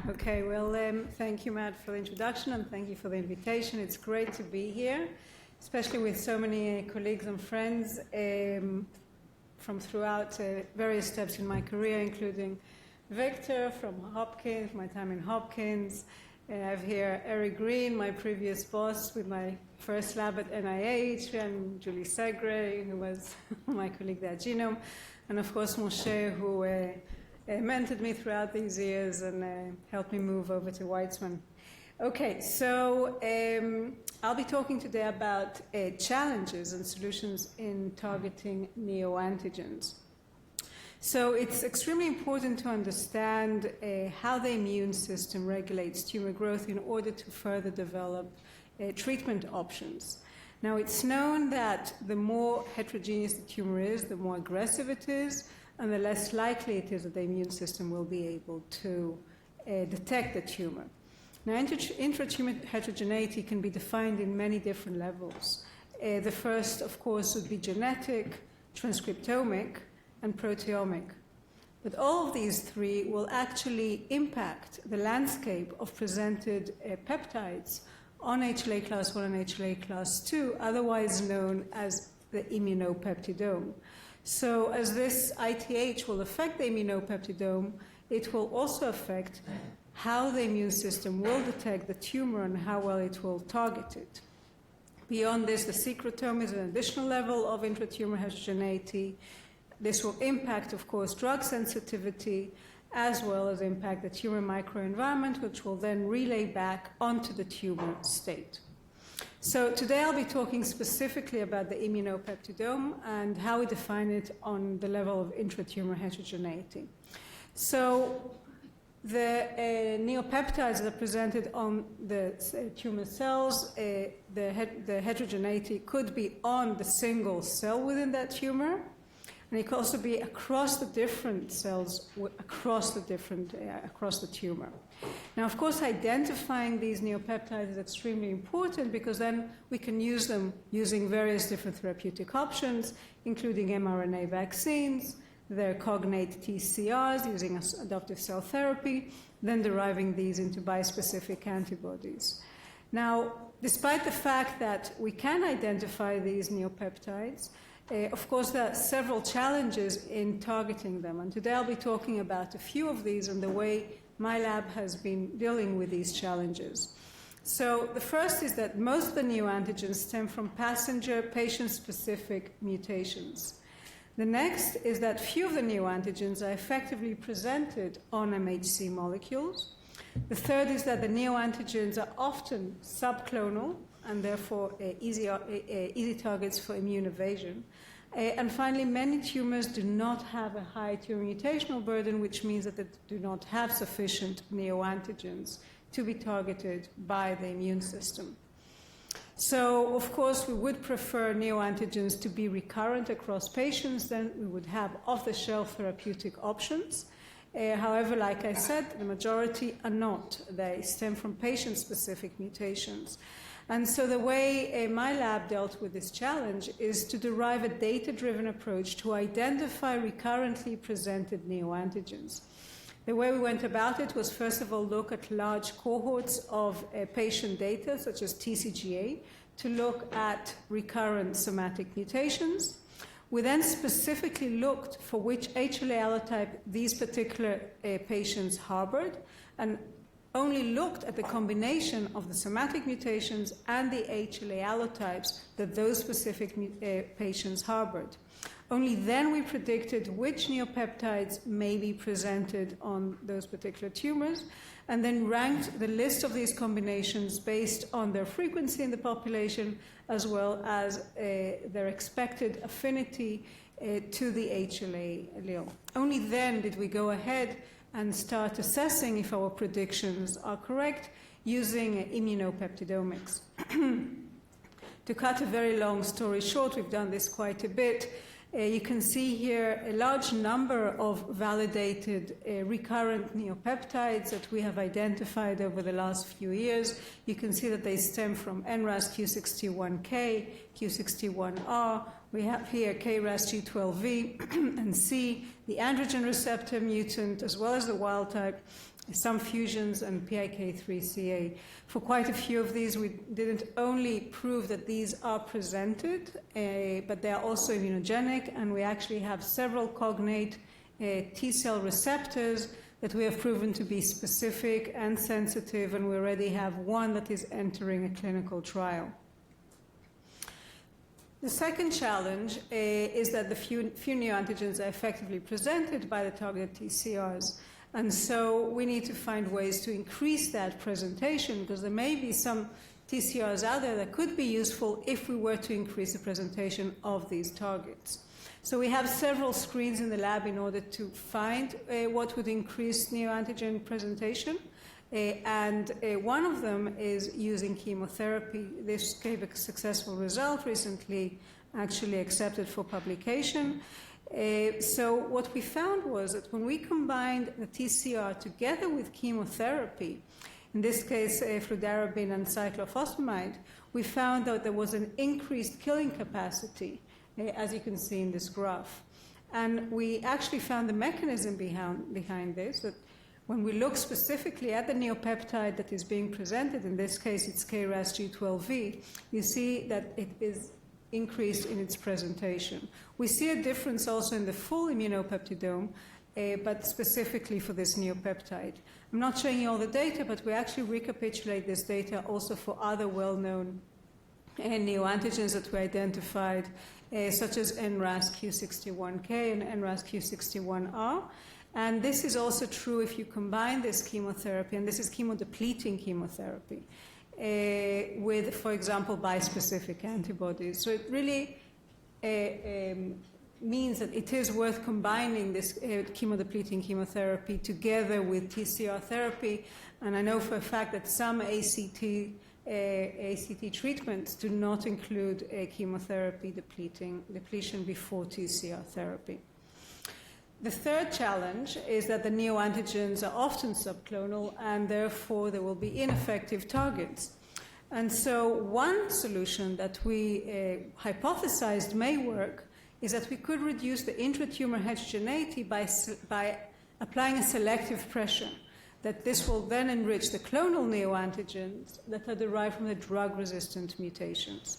Okay, well, thank you, Matt, for the introduction, and thank you for the invitation. It's great to be here, especially with so many colleagues and friends from throughout various steps in my career, including Victor from Hopkins, my time in Hopkins. I have here Eric Green, my previous boss with my first lab at NIH, and Julie Segre, who was my colleague there at Genome, and of course Moshe, who mentored me throughout these years and helped me move over to Weizmann. Okay, so I'll be talking today about challenges and solutions in targeting neoantigens. So it's extremely important to understand how the immune system regulates tumor growth in order to further develop treatment options. Now, it's known that the more heterogeneous the tumor is, the more aggressive it is, and the less likely it is that the immune system will be able to detect the tumor. Now, intra-tumor heterogeneity can be defined in many different levels. The first, of course, would be genetic, transcriptomic, and proteomic. But all of these three will actually impact the landscape of presented peptides on HLA class 1 and HLA class 2, otherwise known as the immunopeptidome. So as this ITH will affect the immunopeptidome, it will also affect how the immune system will detect the tumor and how well it will target it. Beyond this, the secretome is an additional level of intratumor heterogeneity. This will impact, of course, drug sensitivity, as well as impact the tumor microenvironment, which will then relay back onto the tumor state. So today I'll be talking specifically about the immunopeptidome and how we define it on the level of intratumor heterogeneity. So the neopeptides that are presented on the tumor cells, the heterogeneity could be on the single cell within that tumor, and it could also be across the different cells, across the tumor. Now, of course, identifying these neopeptides is extremely important because then we can use them using various different therapeutic options, including mRNA vaccines, their cognate TCRs using adoptive cell therapy, then deriving these into bispecific antibodies. Now, despite the fact that we can identify these neopeptides, of course, there are several challenges in targeting them, and today I'll be talking about a few of these and the way my lab has been dealing with these challenges. So the first is that most of the neoantigens stem from passenger patient-specific mutations. The next is that few of the neoantigens are effectively presented on MHC molecules. The third is that the neoantigens are often subclonal and therefore easy targets for immune evasion. And finally, many tumors do not have a high tumor mutational burden, which means that they do not have sufficient neoantigens to be targeted by the immune system. So, of course, we would prefer neoantigens to be recurrent across patients, then we would have off-the-shelf therapeutic options. However, like I said, the majority are not. They stem from patient-specific mutations. And so the way my lab dealt with this challenge is to derive a data-driven approach to identify recurrently presented neoantigens. The way we went about it was, first of all, look at large cohorts of patient data, such as TCGA, to look at recurrent somatic mutations. We then specifically looked for which HLA allotype these particular patients harbored, and only looked at the combination of the somatic mutations and the HLA allotypes that those specific patients harbored. Only then we predicted which neopeptides may be presented on those particular tumors, and then ranked the list of these combinations based on their frequency in the population, as well as their expected affinity to the HLA allele. Only then did we go ahead and start assessing if our predictions are correct using immunopeptidomics. To cut a very long story short, we've done this quite a bit. You can see here a large number of validated recurrent neopeptides that we have identified over the last few years. You can see that they stem from NRAS Q61K, Q61R, We have here KRAS G12V and C, the androgen receptor mutant, as well as the wild type, some fusions, and PIK3CA. For quite a few of these, we didn't only prove that these are presented, but they are also immunogenic, and we actually have several cognate T-cell receptors that we have proven to be specific and sensitive, and we already have one that is entering a clinical trial. The second challenge is that the few neoantigens are effectively presented by the targeted TCRs. And so we need to find ways to increase that presentation, because there may be some TCRs out there that could be useful if we were to increase the presentation of these targets. So we have several screens in the lab in order to find what would increase neoantigen presentation. And one of them is using chemotherapy. This gave a successful result recently, actually accepted for publication. So what we found was that when we combined the TCR together with chemotherapy, in this case fludarabine and cyclophosphamide, we found that there was an increased killing capacity, as you can see in this graph. And we actually found the mechanism behind this, that when we look specifically at the neopeptide that is being presented, in this case it's KRAS G12V, you see that it is increased in its presentation. We see a difference also in the full immunopeptidome, but specifically for this neopeptide. I'm not showing you all the data, but we actually recapitulate this data also for other well-known neoantigens that we identified, such as NRAS Q61K and NRAS Q61R. And this is also true if you combine this chemotherapy, and this is chemodepleting chemotherapy, with, for example, bispecific antibodies. So it really means that it is worth combining this chemodepleting chemotherapy together with TCR therapy. And I know for a fact that some ACT treatments do not include chemotherapy depletion before TCR therapy. The third challenge is that the neoantigens are often subclonal, and therefore they will be ineffective targets. And so one solution that we hypothesized may work is that we could reduce the intratumor heterogeneity by applying a selective pressure, that this will then enrich the clonal neoantigens that are derived from the drug-resistant mutations.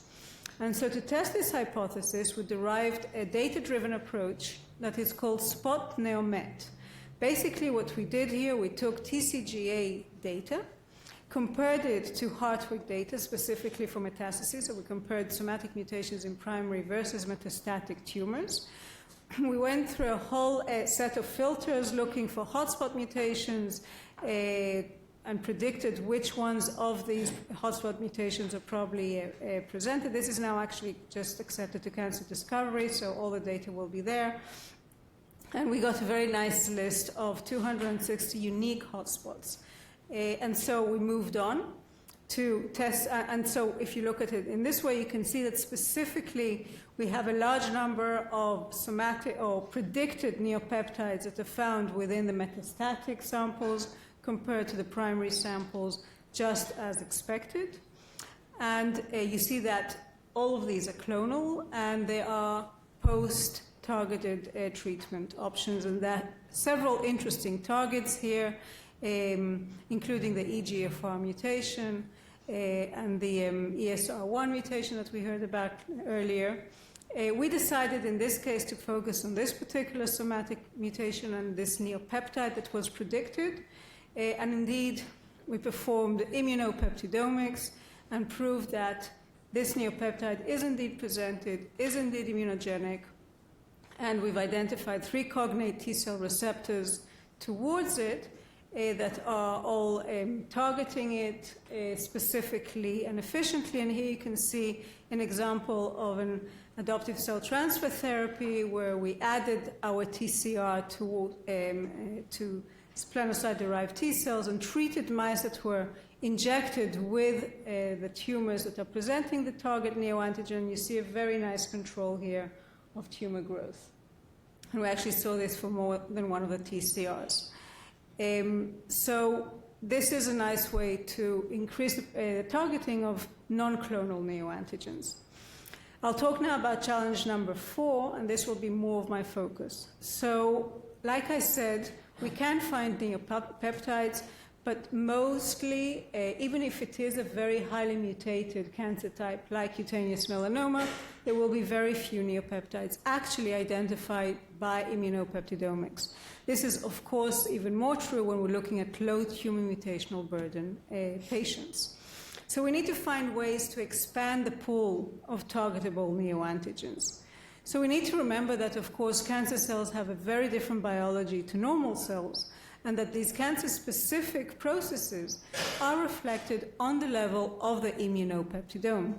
And so to test this hypothesis, we derived a data-driven approach that is called Spot NeoMet. Basically what we did here, we took TCGA data, compared it to Hartwig data, specifically for metastases. So we compared somatic mutations in primary versus metastatic tumors. We went through a whole set of filters looking for hotspot mutations and predicted which ones of these hotspot mutations are probably presented. This is now actually just accepted to Cancer Discovery, so all the data will be there. And we got a very nice list of 260 unique hotspots. And so we moved on to test, and so if you look at it in this way, you can see that specifically we have a large number of somatic or predicted neopeptides that are found within the metastatic samples compared to the primary samples, just as expected. And you see that all of these are clonal, and they are post-targeted treatment options, and that several interesting targets here, including the EGFR mutation and the ESR1 mutation that we heard about earlier. We decided in this case to focus on this particular somatic mutation and this neopeptide that was predicted. And indeed, we performed immunopeptidomics and proved that this neopeptide is indeed presented, is indeed immunogenic, and we've identified 3 cognate T-cell receptors towards it that are all targeting it specifically and efficiently. And here you can see an example of an adoptive cell transfer therapy where we added our TCR to splenocyte-derived T cells and treated mice that were injected with the tumors that are presenting the target neoantigen. You see a very nice control here of tumor growth. And we actually saw this for more than one of the TCRs. So this is a nice way to increase the targeting of non-clonal neoantigens. I'll talk now about challenge number 4, and this will be more of my focus. So, like I said, we can find neopeptides, but mostly, even if it is a very highly mutated cancer type like cutaneous melanoma, there will be very few neopeptides actually identified by immunopeptidomics. This is, of course, even more true when we're looking at low human mutational burden patients. So we need to find ways to expand the pool of targetable neoantigens. So we need to remember that, of course, cancer cells have a very different biology to normal cells, and that these cancer-specific processes are reflected on the level of the immunopeptidome.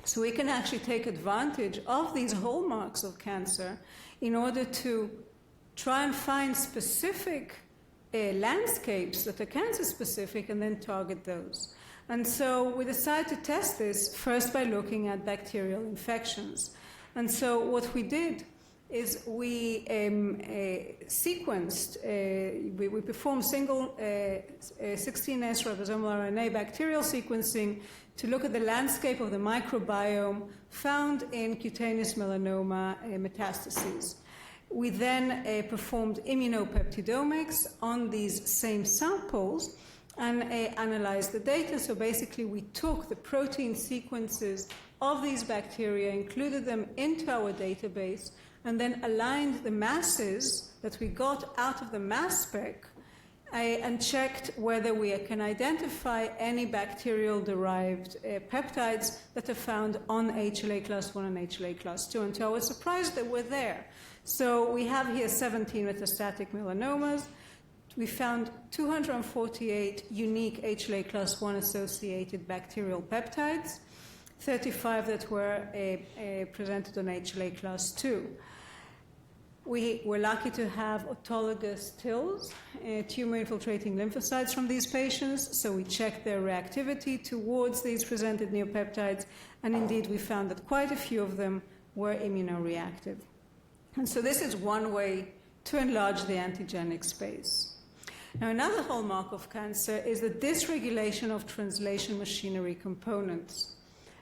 So we can actually take advantage of these hallmarks of cancer in order to try and find specific landscapes that are cancer-specific and then target those. And so we decided to test this first by looking at bacterial infections. And so what we did is we sequenced, we performed single 16S ribosomal RNA bacterial sequencing to look at the landscape of the microbiome found in cutaneous melanoma metastases. We then performed immunopeptidomics on these same samples and analyzed the data. So basically we took the protein sequences of these bacteria, included them into our database, and then aligned the masses that we got out of the mass spec and checked whether we can identify any bacterial-derived peptides that are found on HLA class 1 and HLA class 2. And to our surprise, they were there. So we have here 17 metastatic melanomas. We found 248 unique HLA class 1 associated bacterial peptides, 35 that were presented on HLA class 2. We were lucky to have autologous TILs, tumor-infiltrating lymphocytes from these patients, so we checked their reactivity towards these presented neopeptides, and indeed we found that quite a few of them were immunoreactive. And so this is one way to enlarge the antigenic space. Now, another hallmark of cancer is the dysregulation of translation machinery components.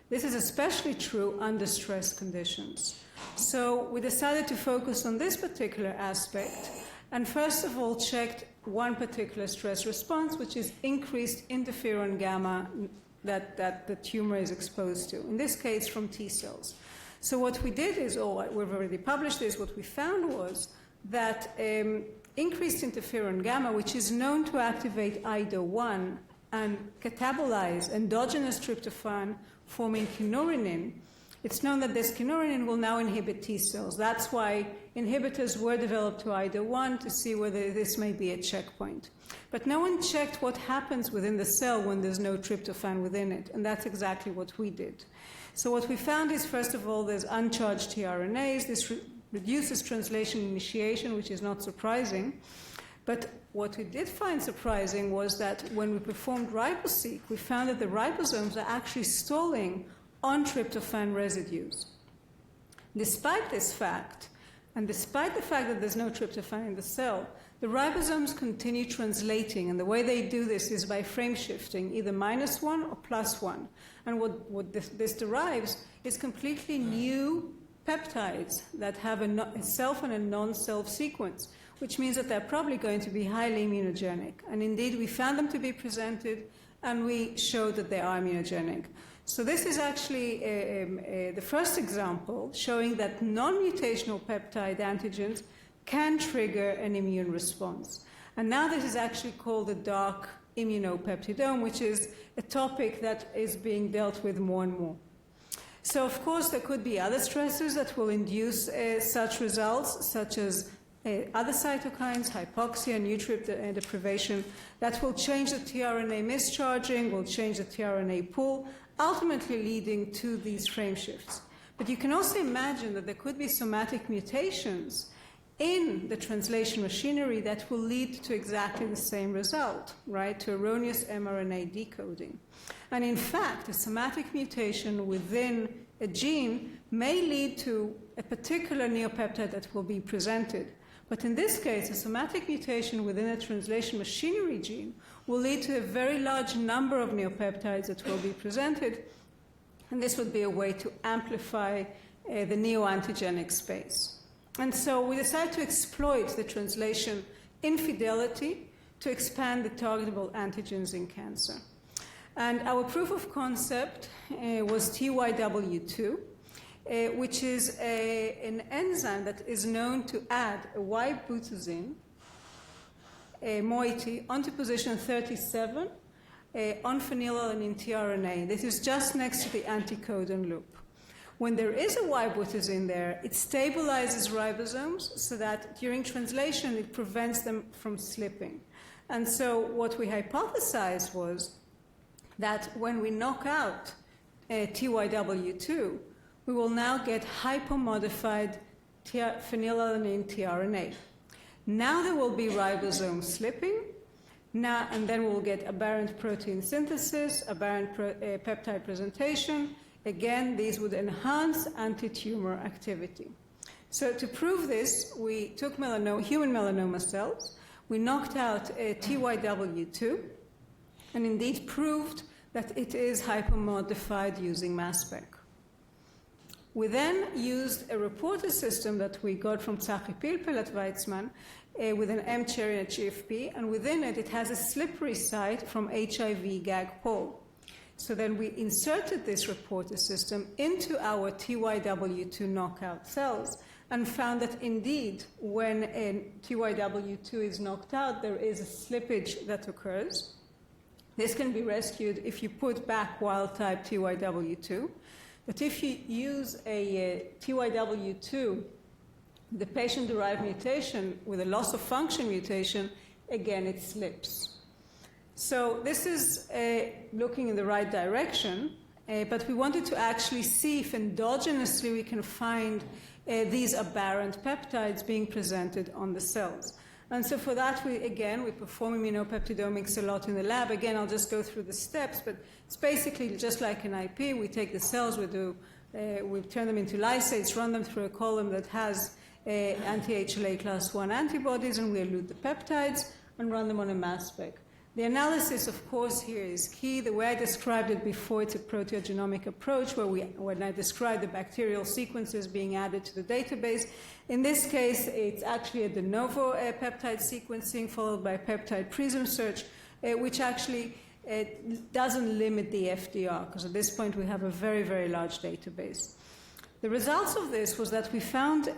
This is especially true under stress conditions. So we decided to focus on this particular aspect and first of all checked one particular stress response, which is increased interferon gamma that the tumor is exposed to, in this case from T cells. So what we did is, we've already published this, what we found was that increased interferon gamma, which is known to activate IDO1 and catabolize endogenous tryptophan forming kynurenine, it's known that this kynurenine will now inhibit T cells. That's why inhibitors were developed to IDO1 to see whether this may be a checkpoint. But no one checked what happens within the cell when there's no tryptophan within it, and that's exactly what we did. So what we found is, first of all, there's uncharged tRNAs. This reduces translation initiation, which is not surprising. But what we did find surprising was that when we performed RiboSeq, we found that the ribosomes are actually stalling on tryptophan residues. Despite this fact, and despite the fact that there's no tryptophan in the cell, the ribosomes continue translating, and the way they do this is by frame shifting, either -1 or +1. And what this derives is completely new peptides that have a self and a non-self sequence, which means that they're probably going to be highly immunogenic. And indeed, we found them to be presented, and we showed that they are immunogenic. So this is actually the first example showing that non-mutational peptide antigens can trigger an immune response. And now this is actually called the dark immunopeptidome, which is a topic that is being dealt with more and more. So of course there could be other stressors that will induce such results, such as other cytokines, hypoxia, nutrient deprivation, that will change the tRNA mischarging, will change the tRNA pool, ultimately leading to these frame shifts. But you can also imagine that there could be somatic mutations in the translation machinery that will lead to exactly the same result, right, to erroneous mRNA decoding. And in fact, a somatic mutation within a gene may lead to a particular neopeptide that will be presented. But in this case, a somatic mutation within a translation machinery gene will lead to a very large number of neopeptides that will be presented. And this would be a way to amplify the neoantigenic space. And so we decided to exploit the translation infidelity to expand the targetable antigens in cancer. And our proof of concept was TYW2, which is an enzyme that is known to add a Y-butazine moiety onto position 37 on phenylalanine tRNA. This is just next to the anticodon loop. When there is a Y-butazine there, it stabilizes ribosomes so that during translation it prevents them from slipping. And so what we hypothesized was that when we knock out TYW2, we will now get hypomodified phenylalanine tRNA. Now there will be ribosome slipping, and then we'll get aberrant protein synthesis, aberrant peptide presentation. Again, these would enhance anti-tumor activity. So to prove this, we took human melanoma cells, we knocked out TYW2, and indeed proved that it is hypomodified using mass spec. We then used a reporter system that we got from Tzachi Pilpel at Weizmann with an M-cherry and a GFP, and within it, it has a slippery site from HIV gag pole. So then we inserted this reporter system into our TYW2 knockout cells and found that indeed when TYW2 is knocked out, there is a slippage that occurs. This can be rescued if you put back wild-type TYW2. But if you use a TYW2, the patient-derived mutation with a loss-of-function mutation, again, it slips. So this is looking in the right direction, but we wanted to actually see if endogenously we can find these aberrant peptides being presented on the cells. And so for that, we perform immunopeptidomics a lot in the lab. Again, I'll just go through the steps, but it's basically just like an IP. We take the cells, we turn them into lysates, run them through a column that has anti-HLA class 1 antibodies, and we elute the peptides and run them on a mass spec. The analysis, of course, here is key. The way I described it before, it's a proteogenomic approach where when I described the bacterial sequences being added to the database, in this case, it's actually a de novo peptide sequencing followed by peptide prism search, which actually doesn't limit the FDR, because at this point we have a very, very large database. The results of this was that we found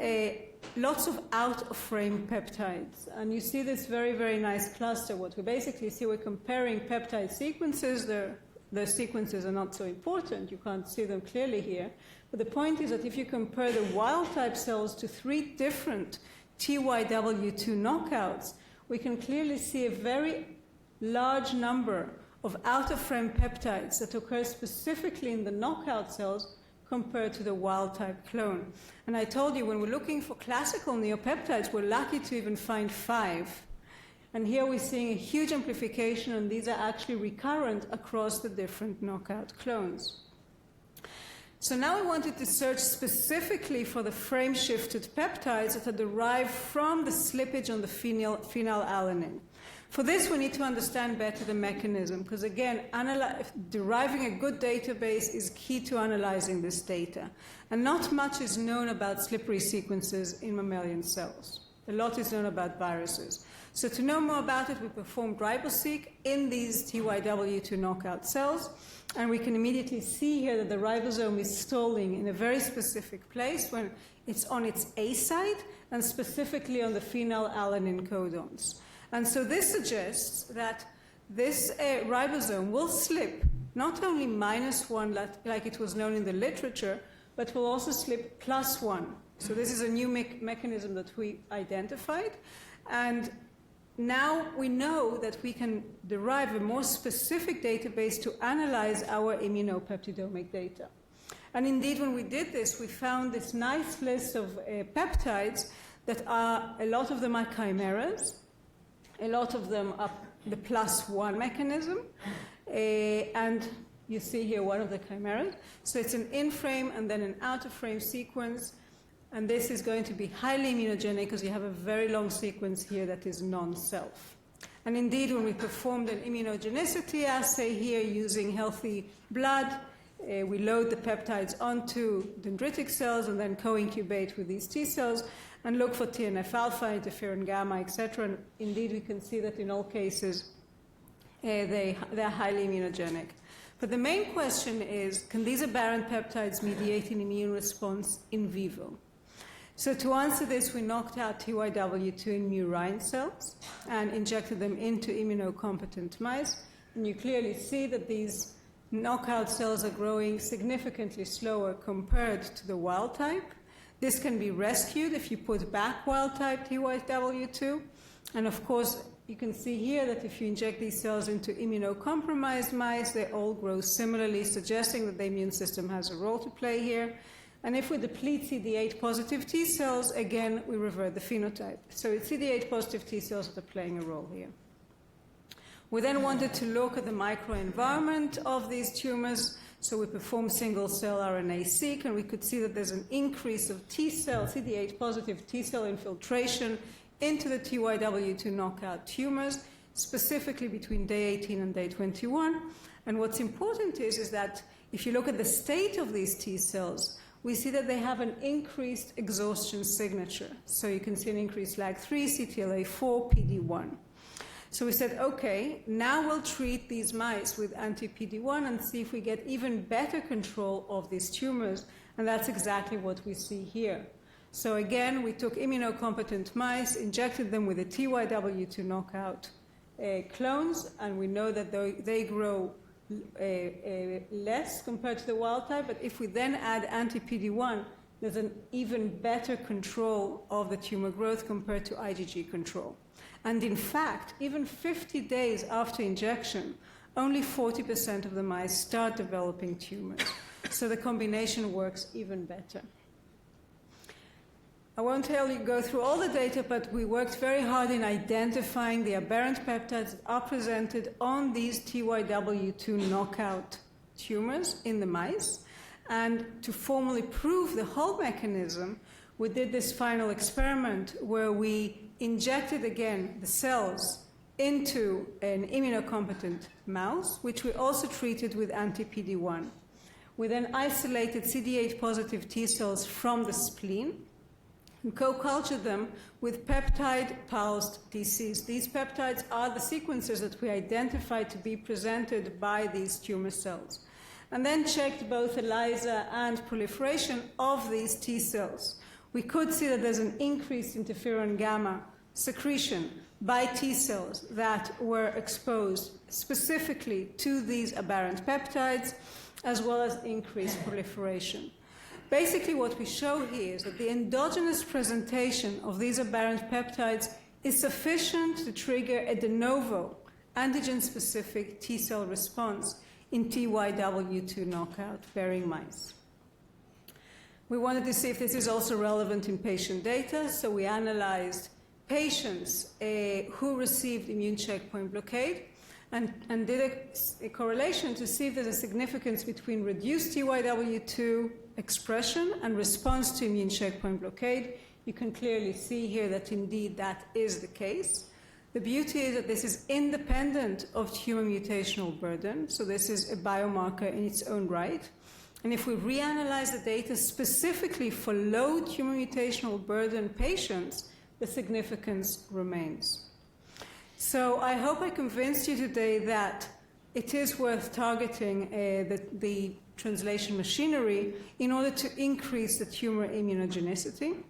lots of out-of-frame peptides. And you see this very, very nice cluster. What we basically see, we're comparing peptide sequences. The sequences are not so important. You can't see them clearly here. But the point is that if you compare the wild-type cells to 3 different TYW2 knockouts, we can clearly see a very large number of out-of-frame peptides that occur specifically in the knockout cells compared to the wild-type clone. And I told you, when we're looking for classical neopeptides, we're lucky to even find 5. And here we're seeing a huge amplification, and these are actually recurrent across the different knockout clones. So now we wanted to search specifically for the frame-shifted peptides that are derived from the slippage on the phenylalanine. For this, we need to understand better the mechanism, because again, deriving a good database is key to analyzing this data. And not much is known about slippery sequences in mammalian cells. A lot is known about viruses. So to know more about it, we performed riboseq in these TYW2 knockout cells, and we can immediately see here that the ribosome is stalling in a very specific place when it's on its A site, and specifically on the phenylalanine codons. And so this suggests that this ribosome will slip not only -1 like it was known in the literature, but will also slip +1. So this is a new mechanism that we identified. And now we know that we can derive a more specific database to analyze our immunopeptidomic data. And indeed, when we did this, we found this nice list of peptides that are, a lot of them are chimeras. A lot of them are the +1 mechanism, and you see here one of the chimeras. So it's an in-frame and then an out-of-frame sequence, and this is going to be highly immunogenic because you have a very long sequence here that is non-self. And indeed, when we performed an immunogenicity assay here using healthy blood, we load the peptides onto dendritic cells and then co-incubate with these T cells and look for TNF-alpha, interferon gamma, etc. And indeed, we can see that in all cases, they're highly immunogenic. But the main question is, can these aberrant peptides mediate an immune response in vivo? So to answer this, we knocked out TYW2 in murine cells and injected them into immunocompetent mice. And you clearly see that these knockout cells are growing significantly slower compared to the wild type. This can be rescued if you put back wild type TYW2. And of course, you can see here that if you inject these cells into immunocompromised mice, they all grow similarly, suggesting that the immune system has a role to play here. And if we deplete CD8 positive T cells, again, we revert the phenotype. So it's CD8 positive T cells that are playing a role here. We then wanted to look at the microenvironment of these tumors. So we performed single-cell RNA-seq, and we could see that there's an increase of T cell, CD8 positive T cell infiltration into the TYW2 knockout tumors, specifically between day 18 and day 21. And what's important is that if you look at the state of these T cells, we see that they have an increased exhaustion signature. So you can see an increased LAG3, CTLA4, PD1. So we said, okay, now we'll treat these mice with anti-PD1 and see if we get even better control of these tumors. And that's exactly what we see here. So again, we took immunocompetent mice, injected them with a TYW2 knockout clones, and we know that they grow less compared to the wild type, but if we then add anti-PD1, there's an even better control of the tumor growth compared to IgG control. And in fact, even 50 days after injection, only 40% of the mice start developing tumors. So the combination works even better. I won't go through all the data, but we worked very hard in identifying the aberrant peptides that are presented on these TYW2 knockout tumors in the mice. And to formally prove the whole mechanism, we did this final experiment where we injected again the cells into an immunocompetent mouse, which we also treated with anti-PD1. We then isolated CD8 positive T cells from the spleen and co-cultured them with peptide-pulsed DCs. These peptides are the sequences that we identified to be presented by these tumor cells. And then checked both ELISA and proliferation of these T cells. We could see that there's an increased interferon gamma secretion by T cells that were exposed specifically to these aberrant peptides, as well as increased proliferation. Basically, what we show here is that the endogenous presentation of these aberrant peptides is sufficient to trigger a de novo antigen-specific T cell response in TYW2 knockout-bearing mice. We wanted to see if this is also relevant in patient data, so we analyzed patients who received immune checkpoint blockade and did a correlation to see if there's a significance between reduced TYW2 expression and response to immune checkpoint blockade. You can clearly see here that indeed that is the case. The beauty is that this is independent of tumor mutational burden, so this is a biomarker in its own right. And if we reanalyze the data specifically for low tumor mutational burden patients, the significance remains. So I hope I convinced you today that it is worth targeting the translation machinery in order to increase the tumor immunogenicity.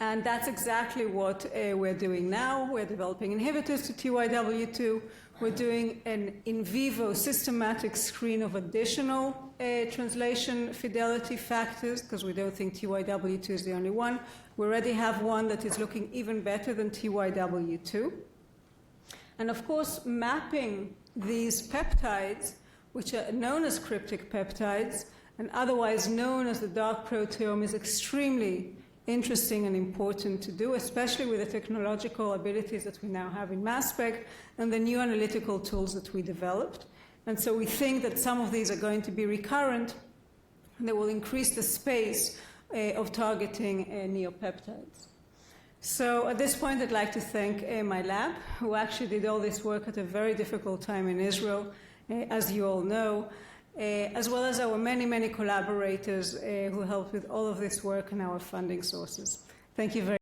And that's exactly what we're doing now. We're developing inhibitors to TYW2. We're doing an in vivo systematic screen of additional translation fidelity factors, because we don't think TYW2 is the only one. We already have one that is looking even better than TYW2. And of course, mapping these peptides, which are known as cryptic peptides, and otherwise known as the dark proteome, is extremely interesting and important to do, especially with the technological abilities that we now have in mass spec and the new analytical tools that we developed. And so we think that some of these are going to be recurrent, and they will increase the space of targeting neopeptides. So at this point, I'd like to thank my lab, who actually did all this work at a very difficult time in Israel, as you all know. as well as our many, many collaborators who helped with all of this work and our funding sources. Thank you very much.